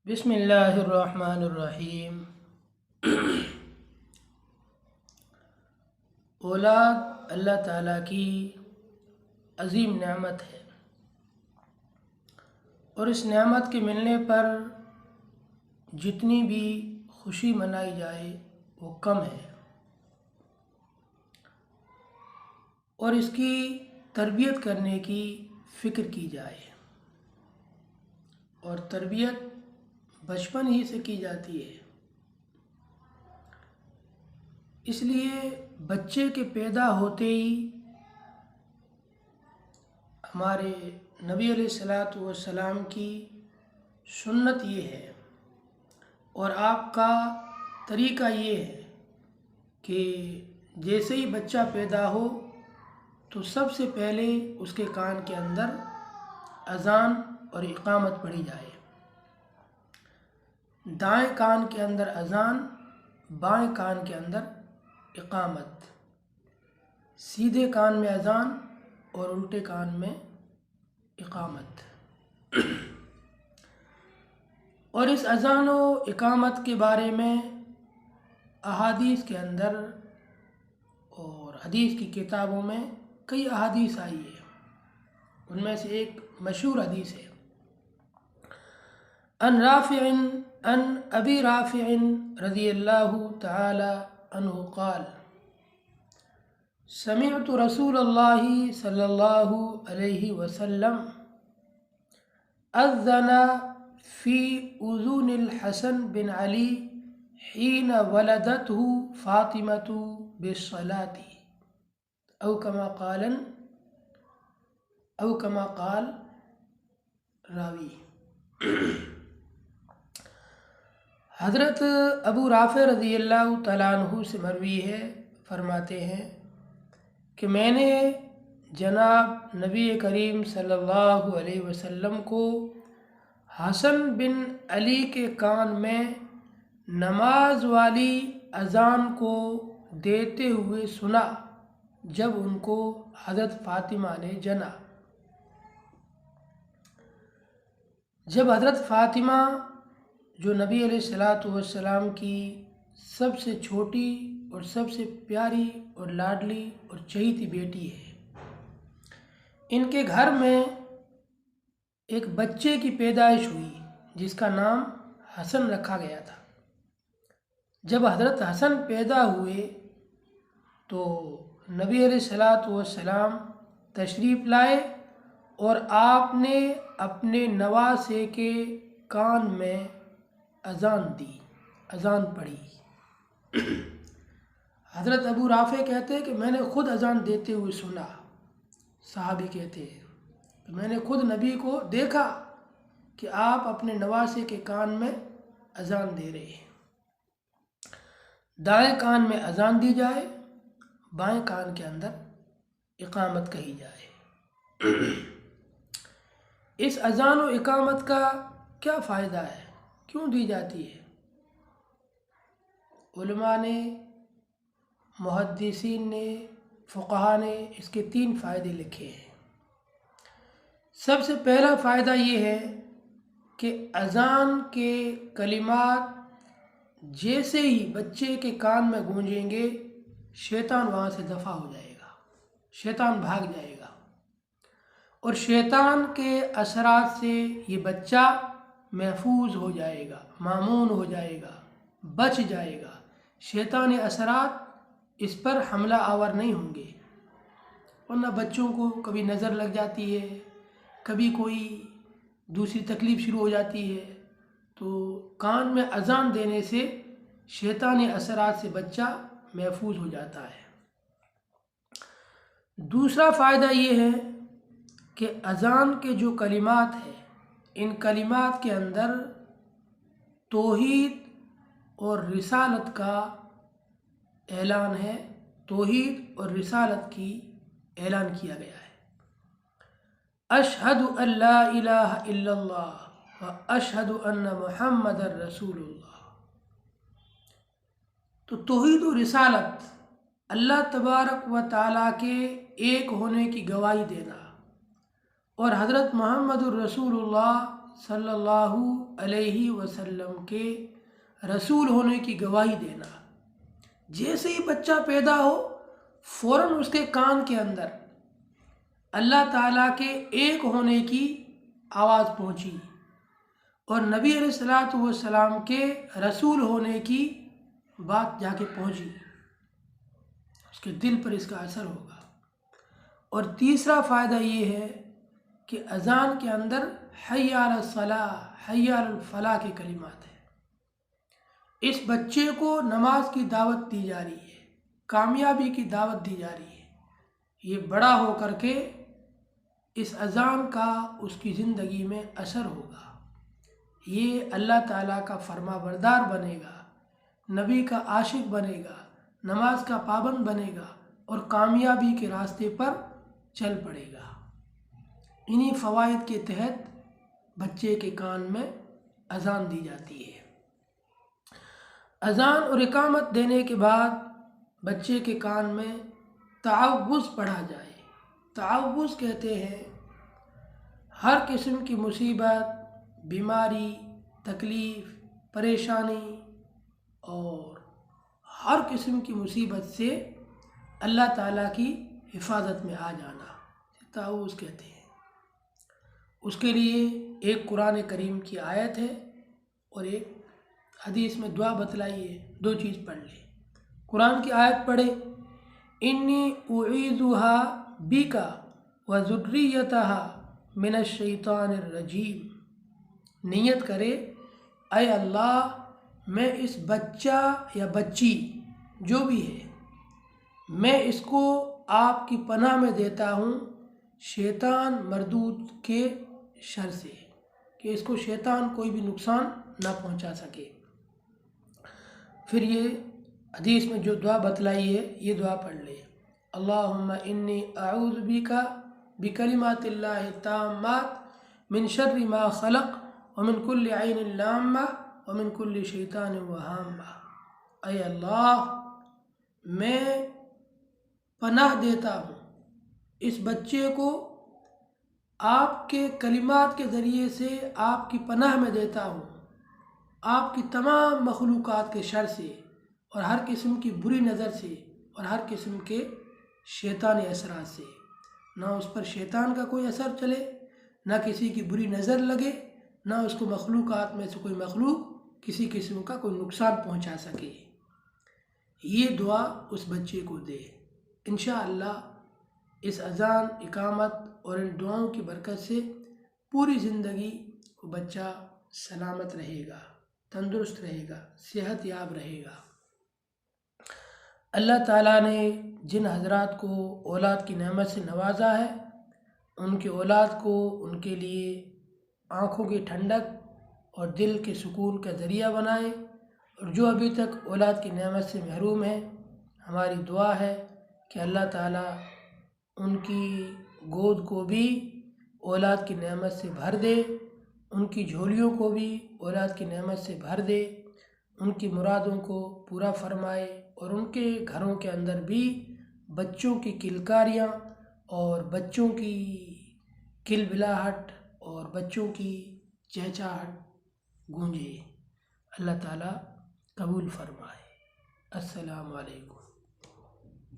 بسم اللہ الرحمن الرحیم۔ اولاد اللہ تعالیٰ کی عظیم نعمت ہے، اور اس نعمت کے ملنے پر جتنی بھی خوشی منائی جائے وہ کم ہے، اور اس کی تربیت کرنے کی فکر کی جائے، اور تربیت بچپن ہی سے کی جاتی ہے۔ اس لیے بچے کے پیدا ہوتے ہی ہمارے نبی علیہ الصلاۃ والسلام کی سنت یہ ہے، اور آپ کا طریقہ یہ ہے کہ جیسے ہی بچہ پیدا ہو تو سب سے پہلے اس کے کان کے اندر اذان اور اقامت پڑھی جائے۔ دائیں کان کے اندر اذان، بائیں کان کے اندر اقامت، سیدھے کان میں اذان اور الٹے کان میں اقامت۔ اور اس اذان و اقامت کے بارے میں احادیث کے اندر اور حدیث کی کتابوں میں کئی احادیث آئی ہے۔ ان میں سے ایک مشہور حدیث ہے، عن رافع عن ابی رافع رضی اللہ تعالی عنہ قال سمعت رسول اللہ صلی اللہ علیہ وسلم اذن فی اذن الحسن بن علی حین ولدته فاطمۃ بالصلاة او کما قال راوی۔ حضرت ابو رافع رضی اللہ تعالیٰ عنہ سے مروی ہے، فرماتے ہیں کہ میں نے جناب نبی کریم صلی اللہ علیہ وسلم کو حسن بن علی کے کان میں نماز والی اذان کو دیتے ہوئے سنا جب ان کو حضرت فاطمہ نے جنا۔ جب حضرت فاطمہ جو نبی علیہ الصلاۃ والسلام کی سب سے چھوٹی اور سب سے پیاری اور لاڈلی اور چہیتی بیٹی ہے، ان کے گھر میں ایک بچے کی پیدائش ہوئی جس کا نام حسن رکھا گیا تھا۔ جب حضرت حسن پیدا ہوئے تو نبی علیہ الصلاۃ والسلام تشریف لائے اور آپ نے اپنے نواسے کے کان میں اذان پڑھی۔ حضرت ابو رافع کہتے ہیں کہ میں نے خود اذان دیتے ہوئے سنا۔ صحابی کہتے ہیں کہ میں نے خود نبی کو دیکھا کہ آپ اپنے نواسے کے کان میں اذان دے رہے ہیں۔ دائیں کان میں اذان دی جائے، بائیں کان کے اندر اقامت کہی جائے۔ اس اذان و اقامت کا کیا فائدہ ہے؟ کیوں دی جاتی ہے؟ علماء نے، محدثین نے، فقہا نے اس کے 3 فائدے لکھے ہیں۔ سب سے پہلا فائدہ یہ ہے کہ اذان کے کلمات جیسے ہی بچے کے کان میں گونجیں گے شیطان وہاں سے دفع ہو جائے گا، شیطان بھاگ جائے گا، اور شیطان کے اثرات سے یہ بچہ محفوظ ہو جائے گا، مامون ہو جائے گا، بچ جائے گا۔ شیطانی اثرات اس پر حملہ آور نہیں ہوں گے، ورنہ بچوں کو کبھی نظر لگ جاتی ہے، کبھی کوئی دوسری تکلیف شروع ہو جاتی ہے، تو کان میں اذان دینے سے شیطانی اثرات سے بچہ محفوظ ہو جاتا ہے۔ دوسرا فائدہ یہ ہے کہ اذان کے جو کلمات ہیں، ان کلمات کے اندر توحید اور رسالت کا اعلان ہے، توحید اور رسالت کی اعلان کیا گیا ہے۔ اشہد ان لا الہ الا اللہ و اشہد ان محمد رسول اللہ۔ تو توحید و رسالت، اللہ تبارک و تعالیٰ کے ایک ہونے کی گواہی دینا، اور حضرت محمد الرسول اللہ صلی اللہ علیہ وسلم کے رسول ہونے کی گواہی دینا۔ جیسے ہی بچہ پیدا ہو فوراً اس کے کان کے اندر اللہ تعالیٰ کے ایک ہونے کی آواز پہنچی اور نبی علیہ الصلوۃ والسلام کے رسول ہونے کی بات جا کے پہنچی، اس کے دل پر اس کا اثر ہوگا۔ اور تیسرا فائدہ یہ ہے کہ اذان کے اندر حی علی الصلاۃ حی علی الفلاح کے کلمات ہیں۔ اس بچے کو نماز کی دعوت دی جا رہی ہے، کامیابی کی دعوت دی جا رہی ہے۔ یہ بڑا ہو کر کے اس اذان کا اس کی زندگی میں اثر ہوگا، یہ اللہ تعالیٰ کا فرما بردار بنے گا، نبی کا عاشق بنے گا، نماز کا پابند بنے گا اور کامیابی کے راستے پر چل پڑے گا۔ انہی فوائد کے تحت بچے کے کان میں اذان دی جاتی ہے۔ اذان اور اقامت دینے کے بعد بچے کے کان میں تعوذ پڑھا جائے۔ تعوذ کہتے ہیں ہر قسم کی مصیبت، بیماری، تکلیف، پریشانی اور ہر قسم کی مصیبت سے اللہ تعالیٰ کی حفاظت میں آ جانا تعوذ کہتے ہیں۔ اس کے لیے ایک قرآن کریم کی آیت ہے اور ایک حدیث میں دعا بتلائی ہے، دو چیز پڑھ لیں۔ قرآن کی آیت پڑھے، انی اعیذها بک وذریتها من الشیطان الرجیم۔ نیت کرے، اے اللہ میں اس بچہ یا بچی جو بھی ہے میں اس کو آپ کی پناہ میں دیتا ہوں شیطان مردود کے شر سے، کہ اس کو شیطان کوئی بھی نقصان نہ پہنچا سکے۔ پھر یہ حدیث میں جو دعا بتلائی ہے یہ دعا پڑھ لے، اللہم انی اعوذ بک بکلمات اللہ التامات من شر ما خلق ومن کل عین لامہ ومن کل شیطان وہامہ۔ اے اللہ میں پناہ دیتا ہوں اس بچے کو آپ کے کلمات کے ذریعے سے، آپ کی پناہ میں دیتا ہوں آپ کی تمام مخلوقات کے شر سے اور ہر قسم کی بری نظر سے اور ہر قسم کے شیطانی اثرات سے۔ نہ اس پر شیطان کا کوئی اثر چلے، نہ کسی کی بری نظر لگے، نہ اس کو مخلوقات میں سے کوئی مخلوق کسی قسم کا کوئی نقصان پہنچا سکے۔ یہ دعا اس بچے کو دے، انشاءاللہ اس اذان، اقامت اور ان دعاؤں کی برکت سے پوری زندگی وہ بچہ سلامت رہے گا، تندرست رہے گا، صحت یاب رہے گا۔ اللہ تعالیٰ نے جن حضرات کو اولاد کی نعمت سے نوازا ہے ان کی اولاد کو ان کے لیے آنکھوں کی ٹھنڈک اور دل کے سکون کا ذریعہ بنائے، اور جو ابھی تک اولاد کی نعمت سے محروم ہیں ہماری دعا ہے کہ اللہ تعالیٰ ان کی گود کو بھی اولاد کی نعمت سے بھر دے، ان کی جھولیوں کو بھی اولاد کی نعمت سے بھر دے، ان کی مرادوں کو پورا فرمائے، اور ان کے گھروں کے اندر بھی بچوں کی کلکاریاں اور بچوں کی کلبلاہٹ اور بچوں کی چہچہاہٹ گونجے۔ اللہ تعالیٰ قبول فرمائے۔ السلام علیکم۔